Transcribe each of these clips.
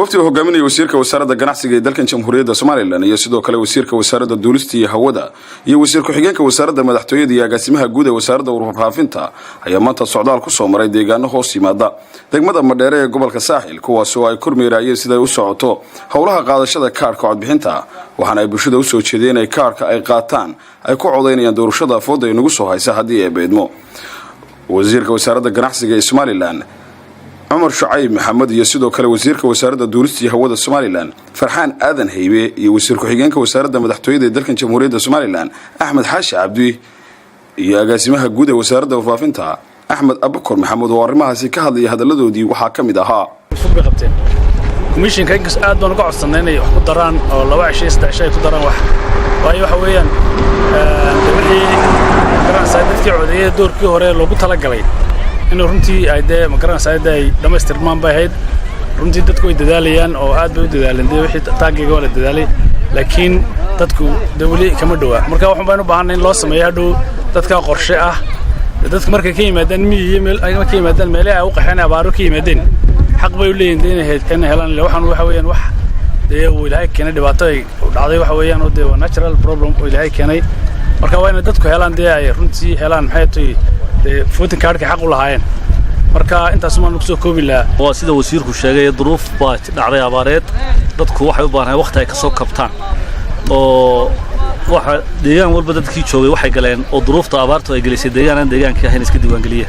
وفد هجومي وزيرka wasaaradda ganacsiga ee dalkan Jamhuuriyadda Soomaaliland iyo sidoo kale wasiirka wasaaradda duulista iyo hawada iyo wasiirka xigeenka wasaaradda madaxtooyada iyo agaasimaha guud ee wasaaradda warfaafinta ayaa maanta socdaal ku soo maray deegaano hoos yimaada degmada Madheere ee gobolka Saaxil kuwaas oo ay kormeerayeen sida ay u socoto howlaha qaadashada kaarka codbixinta waxaana ay bulshada u soo jeedeen ay kaarka ay qaataan ay ku codeynayaan doorashada fooda ay nagu soo haysa hadii ay beedmo wasiirka wasaaradda ganacsiga ee Soomaaliland عمر شعيب محمد يسدو كلا وزيرك وزارة دولستي هو الصوماليلان فرحان آذن هيبي يوزير كحجانك وزارة مدحتوية دلكن جمهورية الصوماليلان أحمد حاش عبدي يا جاسمها جودة وزارة وفافنتها أحمد أبكر محمد وارمها سكهذي هذا الذي وحاكم دها. كوميشن كينكس آد بنقع الصنين يحكوا دران أو لو 20 دران واحد وأي حويان دولي كان سايدتك عودية دور كي هراء لو بتلاقي إنه رنتي أيده مكرنا سايده أي لما استرمان بهيد رنتي تدكو يداليان أو عاد بيدالين ده وحيد تاجي جوال الدالي لكن تدكو دولي كم دوا مركا وحنا بينو بحنا نلاص ما يهدو تدكا قرشة تدك مركا كي مدن ميل أي ما كي مدن ملأ أو قحنا بارو كي مدن حق بيولين دين هيد كان هلان لو حنا وحويان وح ده ولاي كنا دبعتي وعادي وحويان وده natural problem ولاي كنا مركا وين تدكو هلان ده رنتي هلان حياتي فوتن كارك حق لهاين marka intaas ma nuqso koobila waa sida wasiirku sheegay duruuf baa dhacday abaareed dadku waxay u baahnaa waqti ay ka soo kabtaan oo waxa deegaan walba dadkii joogay waxay galeen oo duruufta abaartu ay galisay deegaanka ahayn iska diiwaan galiye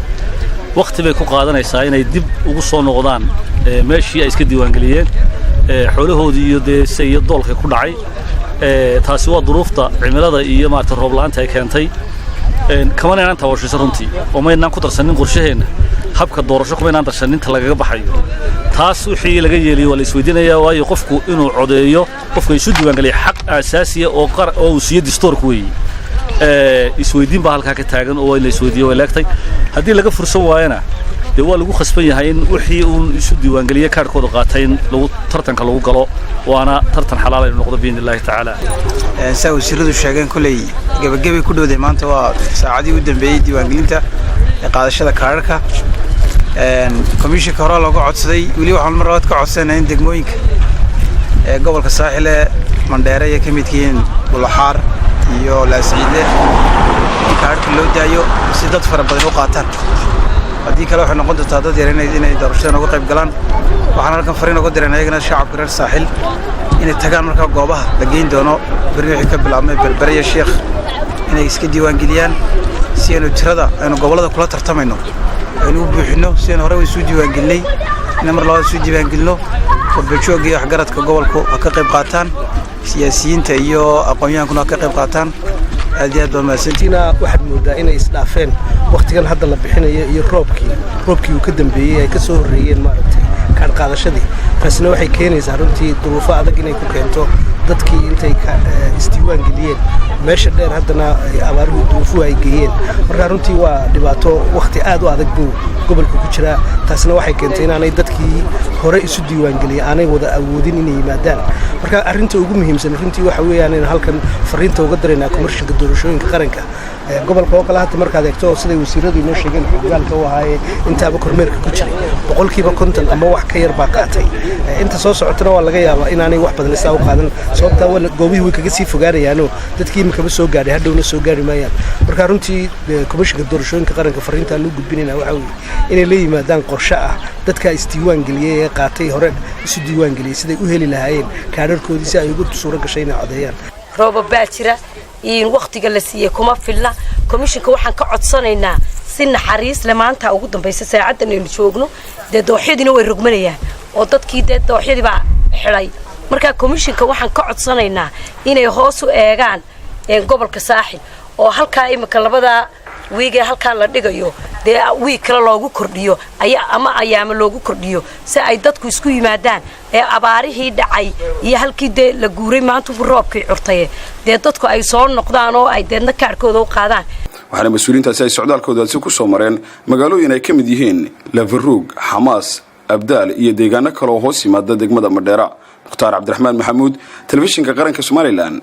waqti bay ku qaadanaysaa inay dib ugu soo noqdaan meeshii ay iska diiwaan galiyeen xoolahoodii iyo deesay doolka ku dhacay taasi waa duruufta cimilada iyo maarta roob la'aanta ay keentay كمان أنا تواشي سرنتي وما ينام كتر سنين قرشهن حبك الدورشة كمان أنت سنين تلاقي بحيو تاسو حي لقي لي ولا سويدين يا ويقفكوا إنه عضية قفكوا يسودوا وانقلي حق أساسي أو سيد دستور كوي يسويدين بهالكاك تاجن أو اللي سويدية ولا كتير هذه لقى فرصة وانا هو لو خصبي هين وحي يسودوا وانقلي كاركود قاتين لو ترتن كلو قلو وأنا ترتن حلال النقطة بين الله تعالى سوي سيرد الشجان كله جب كله ده ما أنت ساعدي ودن بعيد وانجلينتا قادشة كاركا كميشة كهرباء لو قعدت سدي ولي واحد مرات قعدت سنة عندك موينك قبل كساحل مندارة يكميتين والحار يو لا سعيدة كارك اللي دايو سيدات فربنا وقاتل هذه كلام إحنا قلنا تعدد يرينا إذا درشنا وقيب قلنا وحنا لكن فرينا قدر إن يجنا الشعب كرر الساحل إن التجار مركب جوابها لقين دونه بريح يكب العمل بالبرية الشيخ إن يسكت وانجليان سينو تردا إنه قبله كلها ترتمينه إنه بيحنه سينو هراوي سودي وانجلي نمر الله سودي وانجلو وبتشوف جي حجرات كجوال كقيب قاتان سياسيين تيجوا أقوياء كنا كقيب قاتان هذه الدوما سنتنا واحد مودا إن إسلافين وقت كان هذا اللي بحنا روبكي وكدم بيه كسور ريين مارتي كان قاعد شدي بس نوعي كيني زارنتي ظروف هذا كنا كوكينتو dadki intay ka istiwaan galiyeen meesha dheer hadana abaaruhu duufu ay geeyeen marka runtii waa dhibaato waqti aad u adag buu gobolka ku jira taasna waxay keentay in aanay dadkii hore isu diiwaan galiyay aanay wada awoodin inay yimaadaan marka arinta ugu muhiimsan runtii waxa weeyaan in halkan fariinta uga dareynaa komishanka doorashooyinka qaranka gobolka oo kala hadda markaad eegto sida wasiiradu inoo sheegeen xogaalka oo ahaayay intaaba kormeerka ku jiray boqolkiiba 50 ama wax ka yar baa qaatay inta soo socotana waa laga yaabaa in aanay wax badan isaa u qaadan sababta wala goobihii way kaga sii fogaanayaan dadkii imika soo gaaray hadhowna soo gaari maayaan marka runtii komishanka doorashooyinka qaranka fariinta loo gudbinayna waxa weeye inay la yimaadaan qorshe ah dadka isdiiwaan galiyay ee qaatay hore isu diiwaan galiyay siday u heli lahaayeen kaadharkoodii si ay ugu suura gashay inay codeeyaan rooba baajira in waqtiga la siiyay kuma filna komishanka waxaan ka codsanaynaa si naxariis la maanta ugu dambaysa saacadan aynu joogno dooxyadina way rogmanayaan oo dadkii dooxyadii baa xilay marka komishanka waxaan ka codsanaynaa inay hoos u eegaan gobolka Saaxil oo halka imika labada wiiga halka la dhigayo wiig kale loogu kordhiyo ayaama loogu kordhiyo si ay dadku isku yimaadaan abaarihii dhacay iyo halkii la guuray maanta roobkii curtay dadku ay soo noqdaan oo ay deedna kaarkooda u qaadaan waxaana mas'uuliyiintaasi ay socdaalkooda ku soo mareen magaalooyin ay ka mid yihiin Laverug, Xamaas, Abdaal iyo deegaano kale oo hoos yimaada degmada Madheera. Mukhtaar Cabdiraxmaan Maxamuud, telefishinka qaranka Soomaaliland.